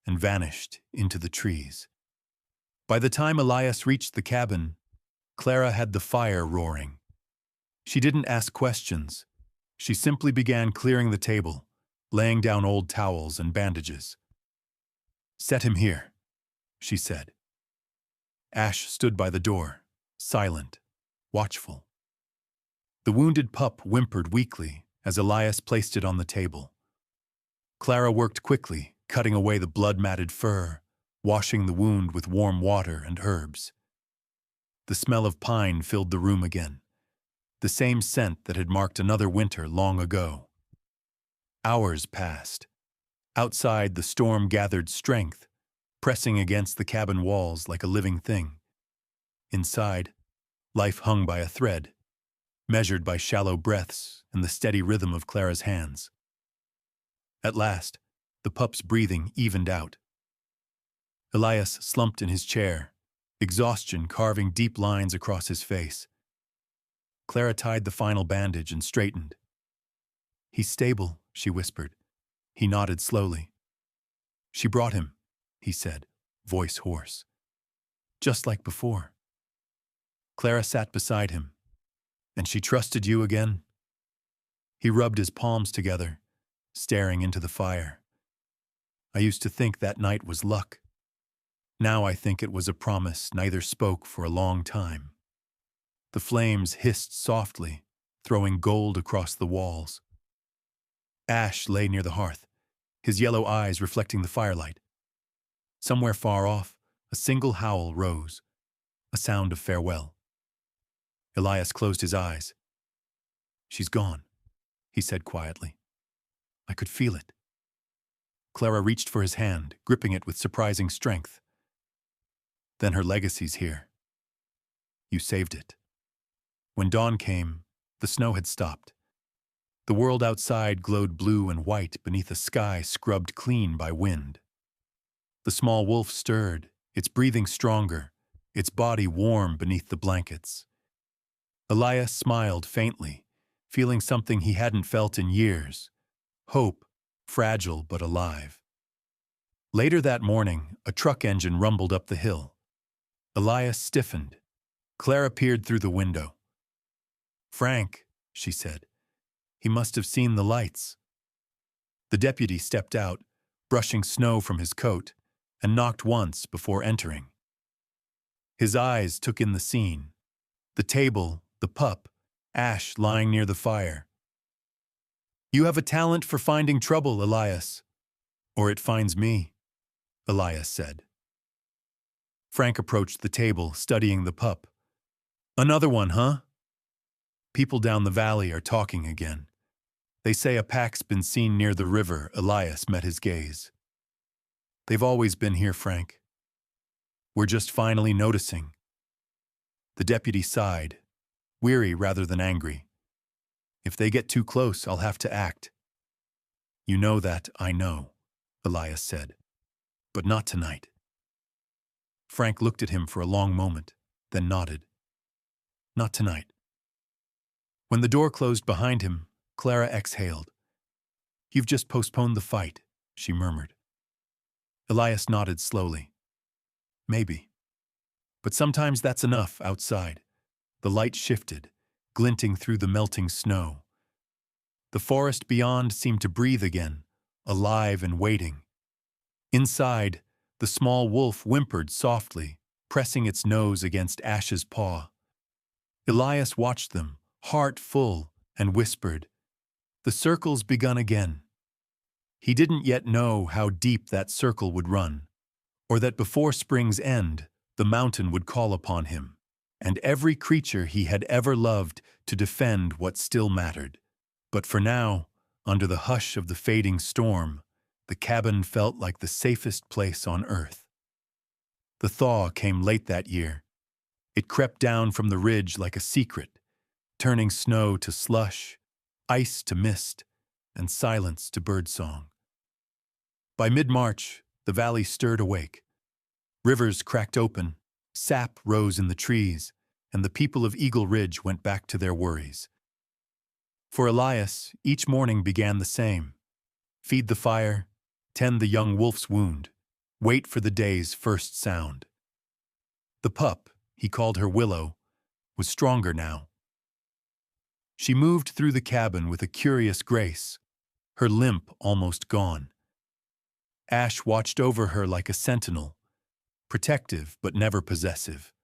and vanished into the trees. By the time Elias reached the cabin, Clara had the fire roaring. She didn't ask questions. She simply began clearing the table, laying down old towels and bandages. "Set him here," she said. Ash stood by the door, silent, watchful. The wounded pup whimpered weakly as Elias placed it on the table. Clara worked quickly, cutting away the blood-matted fur, washing the wound with warm water and herbs. The smell of pine filled the room again, the same scent that had marked another winter long ago. Hours passed. Outside, the storm gathered strength, pressing against the cabin walls like a living thing. Inside, life hung by a thread, measured by shallow breaths and the steady rhythm of Clara's hands. At last, the pup's breathing evened out. Elias slumped in his chair, exhaustion carving deep lines across his face. Clara tied the final bandage and straightened. "He's stable," she whispered. He nodded slowly. "She brought him," he said, voice hoarse. "Just like before." Clara sat beside him. "And she trusted you again?" He rubbed his palms together, staring into the fire. "I used to think that night was luck. Now I think it was a promise neither spoke for a long time." The flames hissed softly, throwing gold across the walls. Ash lay near the hearth, his yellow eyes reflecting the firelight. Somewhere far off, a single howl rose, a sound of farewell. Elias closed his eyes. "She's gone," he said quietly. "I could feel it." Clara reached for his hand, gripping it with surprising strength. "Then her legacy's here. You saved it." When dawn came, the snow had stopped. The world outside glowed blue and white beneath a sky scrubbed clean by wind. The small wolf stirred, its breathing stronger, its body warm beneath the blankets. Elias smiled faintly, feeling something he hadn't felt in years: hope, fragile but alive. Later that morning, a truck engine rumbled up the hill. Elias stiffened. Clara peered through the window. "Frank," she said. "He must have seen the lights." The deputy stepped out, brushing snow from his coat, and knocked once before entering. His eyes took in the scene: the table, the pup, Ash lying near the fire. "You have a talent for finding trouble, Elias. Or it finds me," Elias said. Frank approached the table, studying the pup. "Another one, huh?" "People down the valley are talking again. They say a pack's been seen near the river." Elias met his gaze. "They've always been here, Frank. We're just finally noticing." The deputy sighed, weary rather than angry. "If they get too close, I'll have to act." "You know that, I know," Elias said. "But not tonight." Frank looked at him for a long moment, then nodded. "Not tonight." When the door closed behind him, Clara exhaled. "You've just postponed the fight," she murmured. Elias nodded slowly. "Maybe. But sometimes that's enough outside." The light shifted, glinting through the melting snow. The forest beyond seemed to breathe again, alive and waiting. Inside, the small wolf whimpered softly, pressing its nose against Ash's paw. Elias watched them, heart full, and whispered, "The circle's begun again." He didn't yet know how deep that circle would run, or that before spring's end, the mountain would call upon him, and every creature he had ever loved, to defend what still mattered. But for now, under the hush of the fading storm, the cabin felt like the safest place on earth. The thaw came late that year. It crept down from the ridge like a secret, turning snow to slush, ice to mist, and silence to birdsong. By mid-March, the valley stirred awake. Rivers cracked open, sap rose in the trees, and the people of Eagle Ridge went back to their worries. For Elias, each morning began the same: feed the fire, tend the young wolf's wound, wait for the day's first sound. The pup, he called her Willow, was stronger now. She moved through the cabin with a curious grace, her limp almost gone. Ash watched over her like a sentinel, protective but never possessive.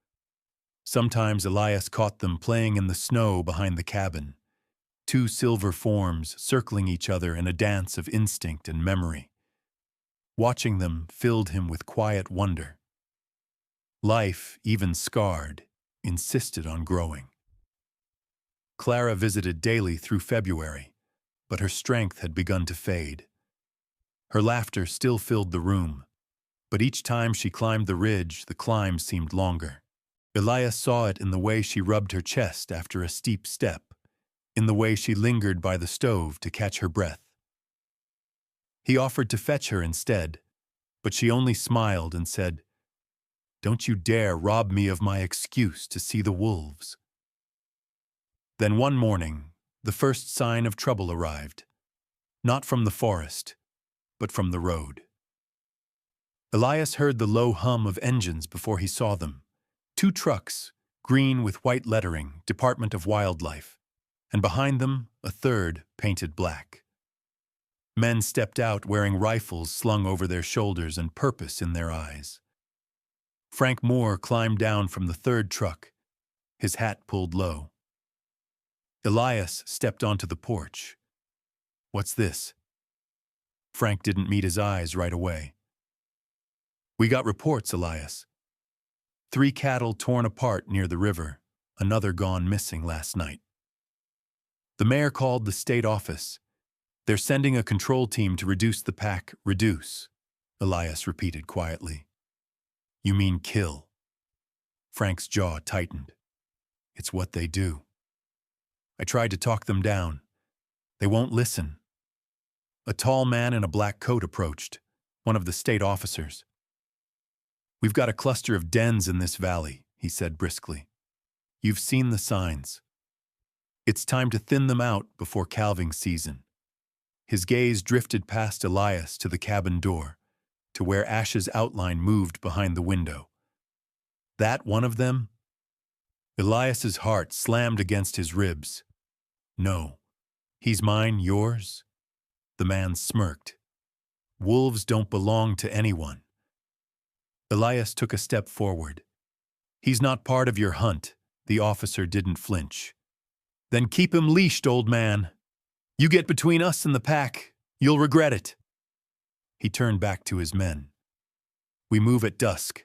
Sometimes Elias caught them playing in the snow behind the cabin, two silver forms circling each other in a dance of instinct and memory. Watching them filled him with quiet wonder. Life, even scarred, insisted on growing. Clara visited daily through February, but her strength had begun to fade. Her laughter still filled the room, but each time she climbed the ridge, the climb seemed longer. Elias saw it in the way she rubbed her chest after a steep step, in the way she lingered by the stove to catch her breath. He offered to fetch her instead, but she only smiled and said, "Don't you dare rob me of my excuse to see the wolves." Then one morning, the first sign of trouble arrived, not from the forest, but from the road. Elias heard the low hum of engines before he saw them. 2 trucks, green with white lettering, Department of Wildlife, and behind them, a third, painted black. Men stepped out wearing rifles slung over their shoulders and purpose in their eyes. Frank Moore climbed down from the third truck, his hat pulled low. Elias stepped onto the porch. "What's this?" Frank didn't meet his eyes right away. "We got reports, Elias. 3 cattle torn apart near the river, another gone missing last night. The mayor called the state office. They're sending a control team to reduce the pack." "Reduce," Elias repeated quietly. "You mean kill." Frank's jaw tightened. "It's what they do. I tried to talk them down. They won't listen." A tall man in a black coat approached, one of the state officers. "We've got a cluster of dens in this valley," he said briskly. "You've seen the signs. It's time to thin them out before calving season." His gaze drifted past Elias to the cabin door, to where Ash's outline moved behind the window. "That one of them?" Elias's heart slammed against his ribs. "No. He's mine, yours?" The man smirked. "Wolves don't belong to anyone." Elias took a step forward. "He's not part of your hunt." The officer didn't flinch. "Then keep him leashed, old man. You get between us and the pack, you'll regret it." He turned back to his men. "We move at dusk."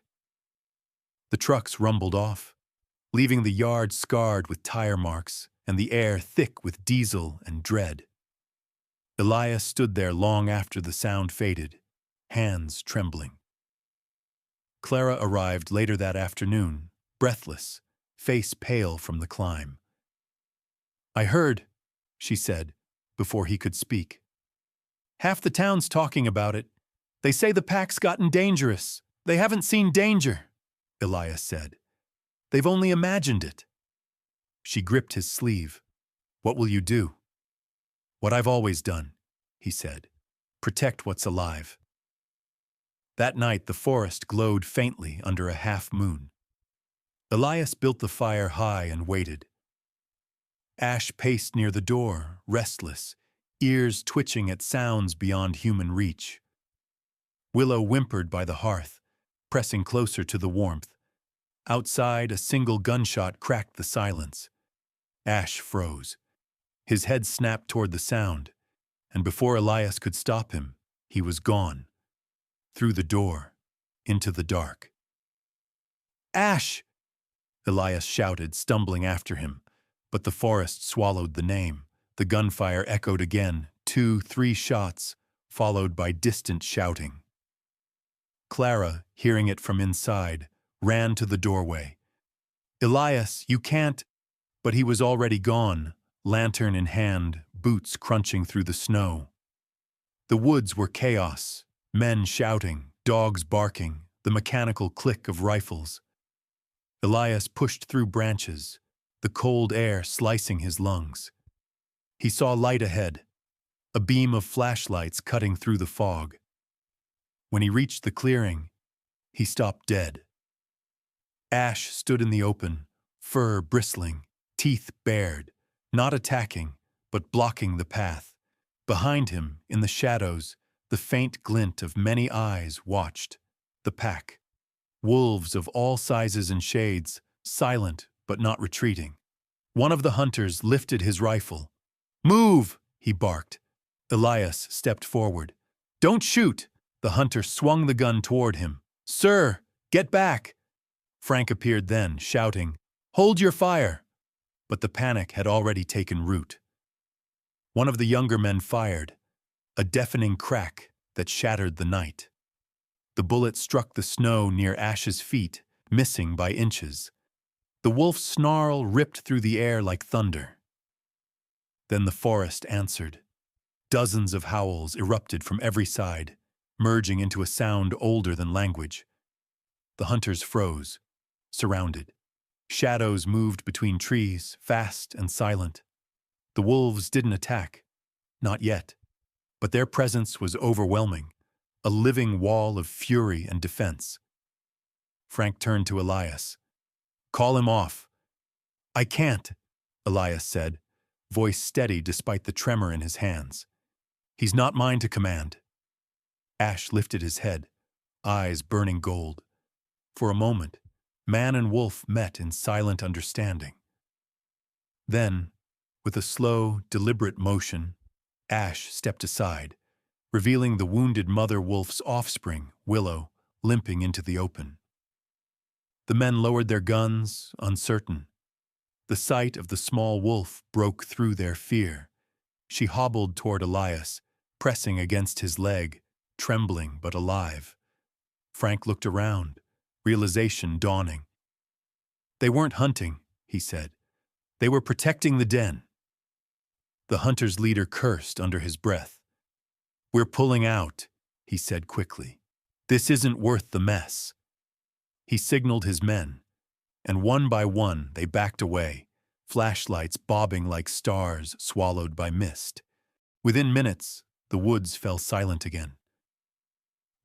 The trucks rumbled off, leaving the yard scarred with tire marks and the air thick with diesel and dread. Elias stood there long after the sound faded, hands trembling. Clara arrived later that afternoon, breathless, face pale from the climb. "I heard," she said, before he could speak. "Half the town's talking about it. They say the pack's gotten dangerous. They haven't seen danger," Elias said. "They've only imagined it." She gripped his sleeve. "What will you do?" "What I've always done," he said. "Protect what's alive." That night the forest glowed faintly under a half-moon. Elias built the fire high and waited. Ash paced near the door, restless, ears twitching at sounds beyond human reach. Willow whimpered by the hearth, pressing closer to the warmth. Outside, a single gunshot cracked the silence. Ash froze. His head snapped toward the sound, and before Elias could stop him, he was gone. Through the door, into the dark. "Ash!" Elias shouted, stumbling after him, but the forest swallowed the name. The gunfire echoed again, 2, 3 shots, followed by distant shouting. Clara, hearing it from inside, ran to the doorway. "Elias, you can't—" But he was already gone, lantern in hand, boots crunching through the snow. The woods were chaos, men shouting, dogs barking, the mechanical click of rifles. Elias pushed through branches, the cold air slicing his lungs. He saw light ahead, a beam of flashlights cutting through the fog. When he reached the clearing, he stopped dead. Ash stood in the open, fur bristling, teeth bared, not attacking, but blocking the path. Behind him, in the shadows, the faint glint of many eyes watched. The pack. Wolves of all sizes and shades, silent but not retreating. One of the hunters lifted his rifle. "Move!" he barked. Elias stepped forward. "Don't shoot!" The hunter swung the gun toward him. "Sir, get back!" Frank appeared then, shouting, "Hold your fire!" But the panic had already taken root. One of the younger men fired, a deafening crack that shattered the night. The bullet struck the snow near Ash's feet, missing by inches. The wolf's snarl ripped through the air like thunder. Then the forest answered. Dozens of howls erupted from every side, merging into a sound older than language. The hunters froze, surrounded. Shadows moved between trees, fast and silent. The wolves didn't attack, not yet, but their presence was overwhelming, a living wall of fury and defense. Frank turned to Elias. "Call him off." "I can't," Elias said, voice steady despite the tremor in his hands. "He's not mine to command." Ash lifted his head, eyes burning gold. For a moment, man and wolf met in silent understanding. Then, with a slow, deliberate motion, Ash stepped aside, revealing the wounded mother wolf's offspring, Willow, limping into the open. The men lowered their guns, uncertain. The sight of the small wolf broke through their fear. She hobbled toward Elias, pressing against his leg, trembling but alive. Frank looked around, realization dawning. "They weren't hunting," he said. "They were protecting the den." The hunter's leader cursed under his breath. "We're pulling out," he said quickly. "This isn't worth the mess." He signaled his men, and one by one they backed away, flashlights bobbing like stars swallowed by mist. Within minutes, the woods fell silent again.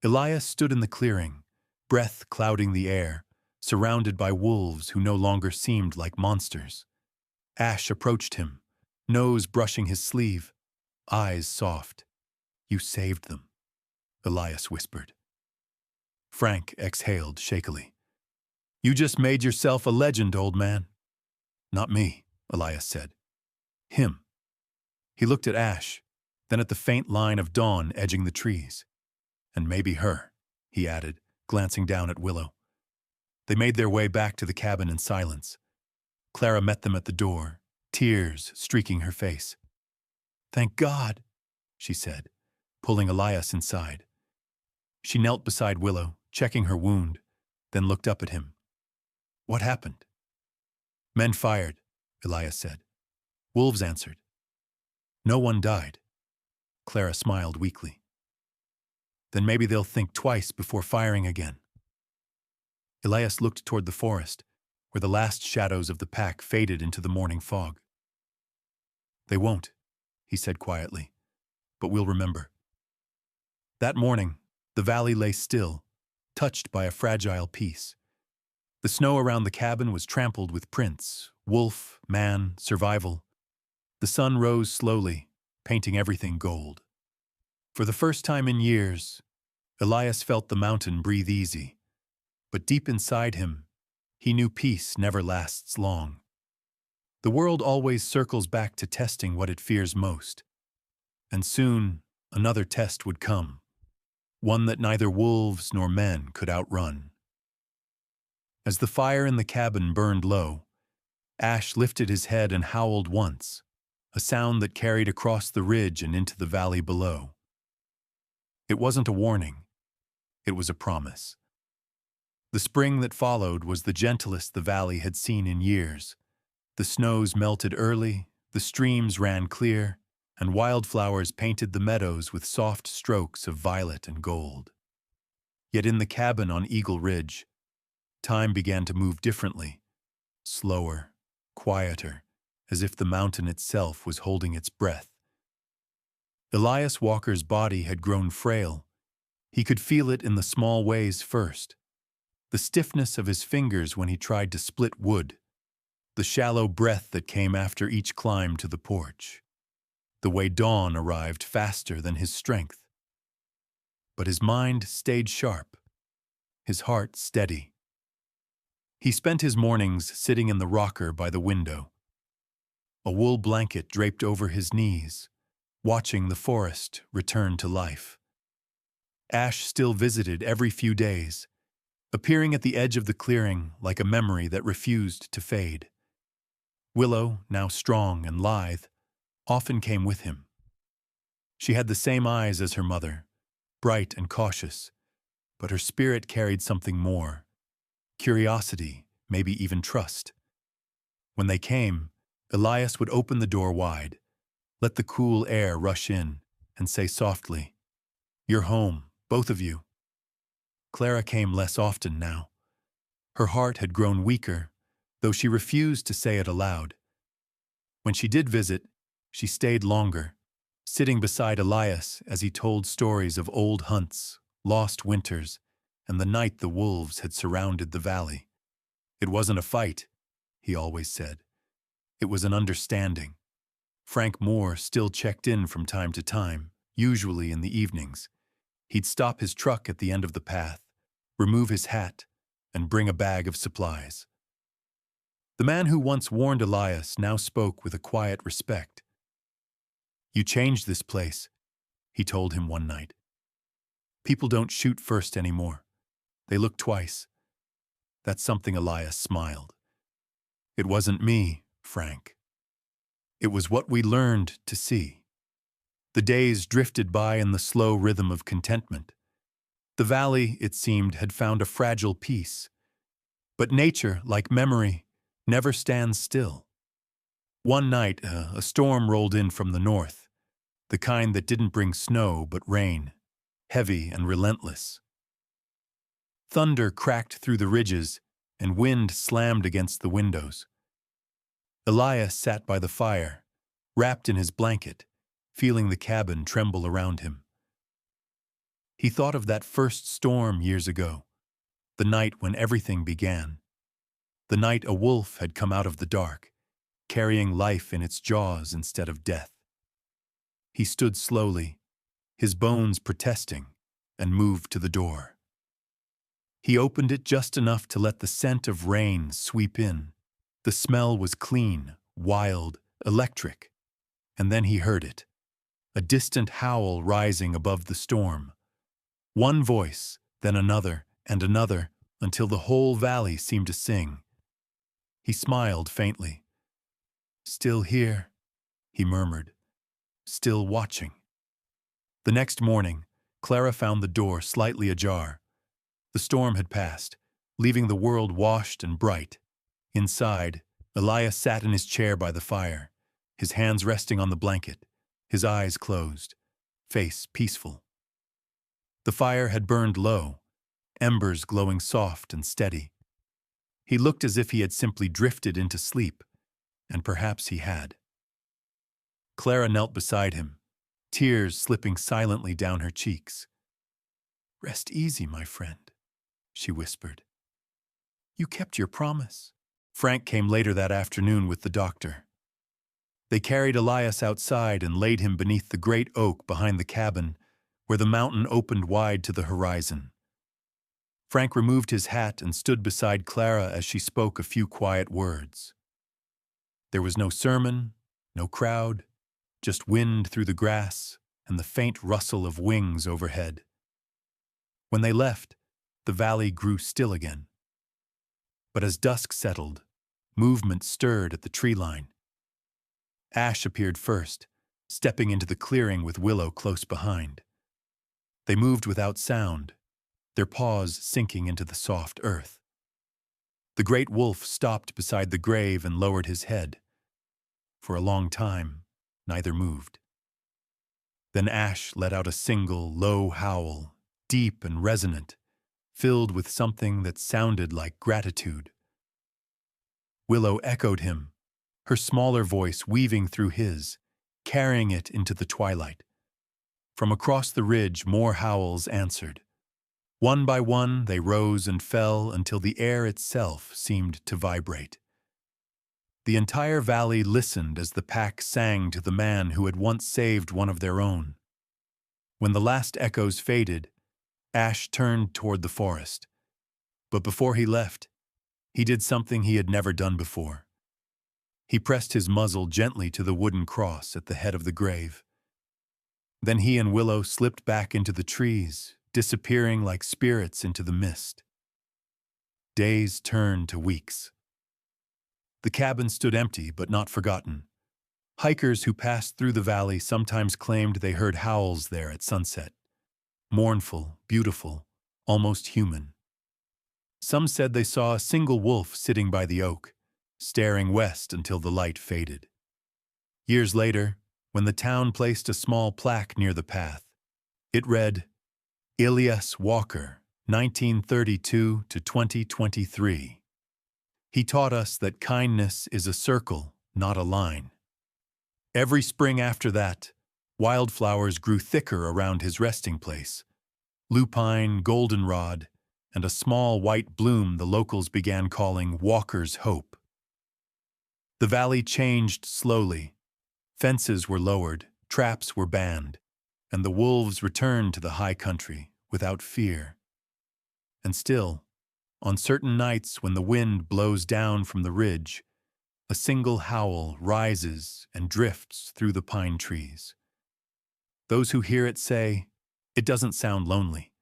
Elias stood in the clearing, breath clouding the air, surrounded by wolves who no longer seemed like monsters. Ash approached him, nose brushing his sleeve, eyes soft. "You saved them," Elias whispered. Frank exhaled shakily. "You just made yourself a legend, old man." "Not me," Elias said. "Him." He looked at Ash, then at the faint line of dawn edging the trees. "And maybe her," he added, glancing down at Willow. They made their way back to the cabin in silence. Clara met them at the door, tears streaking her face. "Thank God," she said, pulling Elias inside. She knelt beside Willow, checking her wound, then looked up at him. "What happened?" "Men fired," Elias said. "Wolves answered. No one died." Clara smiled weakly. "Then maybe they'll think twice before firing again." Elias looked toward the forest, where the last shadows of the pack faded into the morning fog. "They won't," he said quietly, "but we'll remember." That morning, the valley lay still, touched by a fragile peace. The snow around the cabin was trampled with prints: wolf, man, survival. The sun rose slowly, painting everything gold. For the first time in years, Elias felt the mountain breathe easy. But deep inside him, he knew peace never lasts long. The world always circles back to testing what it fears most. And soon, another test would come, one that neither wolves nor men could outrun. As the fire in the cabin burned low, Ash lifted his head and howled once, a sound that carried across the ridge and into the valley below. It wasn't a warning. It was a promise. The spring that followed was the gentlest the valley had seen in years. The snows melted early, the streams ran clear, and wildflowers painted the meadows with soft strokes of violet and gold. Yet in the cabin on Eagle Ridge, time began to move differently, slower, quieter, as if the mountain itself was holding its breath. Elias Walker's body had grown frail. He could feel it in the small ways first. The stiffness of his fingers when he tried to split wood, the shallow breath that came after each climb to the porch, the way dawn arrived faster than his strength. But his mind stayed sharp, his heart steady. He spent his mornings sitting in the rocker by the window, a wool blanket draped over his knees, watching the forest return to life. Ash still visited every few days, appearing at the edge of the clearing like a memory that refused to fade. Willow, now strong and lithe, often came with him. She had the same eyes as her mother, bright and cautious, but her spirit carried something more: curiosity, maybe even trust. When they came, Elias would open the door wide, let the cool air rush in, and say softly, "You're home, both of you." Clara came less often now. Her heart had grown weaker, though she refused to say it aloud. When she did visit, she stayed longer, sitting beside Elias as he told stories of old hunts, lost winters, and the night the wolves had surrounded the valley. It wasn't a fight, he always said. It was an understanding. Frank Moore still checked in from time to time, usually in the evenings. He'd stop his truck at the end of the path, remove his hat, and bring a bag of supplies. The man who once warned Elias now spoke with a quiet respect. "You changed this place," he told him one night. "People don't shoot first anymore. They look twice." That's something. Elias smiled. "It wasn't me, Frank. It was what we learned to see." The days drifted by in the slow rhythm of contentment. The valley, it seemed, had found a fragile peace. But nature, like memory, never stands still. One night, a storm rolled in from the north, the kind that didn't bring snow but rain, heavy and relentless. Thunder cracked through the ridges, and wind slammed against the windows. Elias sat by the fire, wrapped in his blanket, feeling the cabin tremble around him. He thought of that first storm years ago, the night when everything began. The night a wolf had come out of the dark, carrying life in its jaws instead of death. He stood slowly, his bones protesting, and moved to the door. He opened it just enough to let the scent of rain sweep in. The smell was clean, wild, electric. And then he heard it, a distant howl rising above the storm. One voice, then another and another, until the whole valley seemed to sing. He smiled faintly. "Still here," he murmured, "still watching." The next morning, Clara found the door slightly ajar. The storm had passed, leaving the world washed and bright. Inside, Elias sat in his chair by the fire, his hands resting on the blanket, his eyes closed, face peaceful. The fire had burned low, embers glowing soft and steady. He looked as if he had simply drifted into sleep, and perhaps he had. Clara knelt beside him, tears slipping silently down her cheeks. "Rest easy, my friend," she whispered. "You kept your promise." Frank came later that afternoon with the doctor. They carried Elias outside and laid him beneath the great oak behind the cabin, where the mountain opened wide to the horizon. Frank removed his hat and stood beside Clara as she spoke a few quiet words. There was no sermon, no crowd, just wind through the grass and the faint rustle of wings overhead. When they left, the valley grew still again. But as dusk settled, movement stirred at the tree line. Ash appeared first, stepping into the clearing with Willow close behind. They moved without sound, their paws sinking into the soft earth. The great wolf stopped beside the grave and lowered his head. For a long time, neither moved. Then Ash let out a single, low howl, deep and resonant, filled with something that sounded like gratitude. Willow echoed him, her smaller voice weaving through his, carrying it into the twilight. From across the ridge, more howls answered. One by one, they rose and fell until the air itself seemed to vibrate. The entire valley listened as the pack sang to the man who had once saved one of their own. When the last echoes faded, Ash turned toward the forest. But before he left, he did something he had never done before. He pressed his muzzle gently to the wooden cross at the head of the grave. Then he and Willow slipped back into the trees, disappearing like spirits into the mist. Days turned to weeks. The cabin stood empty but not forgotten. Hikers who passed through the valley sometimes claimed they heard howls there at sunset. Mournful, beautiful, almost human. Some said they saw a single wolf sitting by the oak, staring west until the light faded. Years later, when the town placed a small plaque near the path, it read, Elias Walker, 1932 to 2023. He taught us that kindness is a circle, not a line. Every spring after that, wildflowers grew thicker around his resting place. Lupine, goldenrod, and a small white bloom the locals began calling Walker's Hope. The valley changed slowly. Fences were lowered, traps were banned, and the wolves returned to the high country without fear. And still, on certain nights when the wind blows down from the ridge, a single howl rises and drifts through the pine trees. Those who hear it say, it doesn't sound lonely.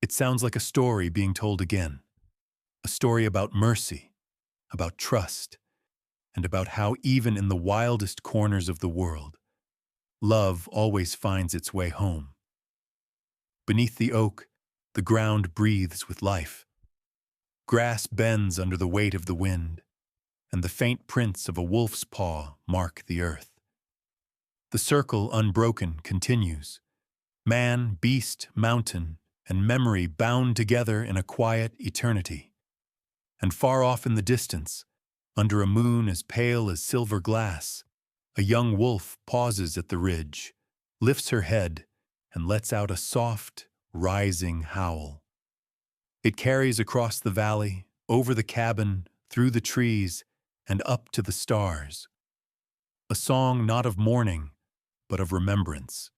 It sounds like a story being told again. A story about mercy, about trust, and about how even in the wildest corners of the world, love always finds its way home. Beneath the oak, the ground breathes with life. Grass bends under the weight of the wind, and the faint prints of a wolf's paw mark the earth. The circle, unbroken, continues. Man, beast, mountain, and memory bound together in a quiet eternity. And far off in the distance, under a moon as pale as silver glass, a young wolf pauses at the ridge, lifts her head, and lets out a soft, rising howl. It carries across the valley, over the cabin, through the trees, and up to the stars. A song not of mourning, but of remembrance.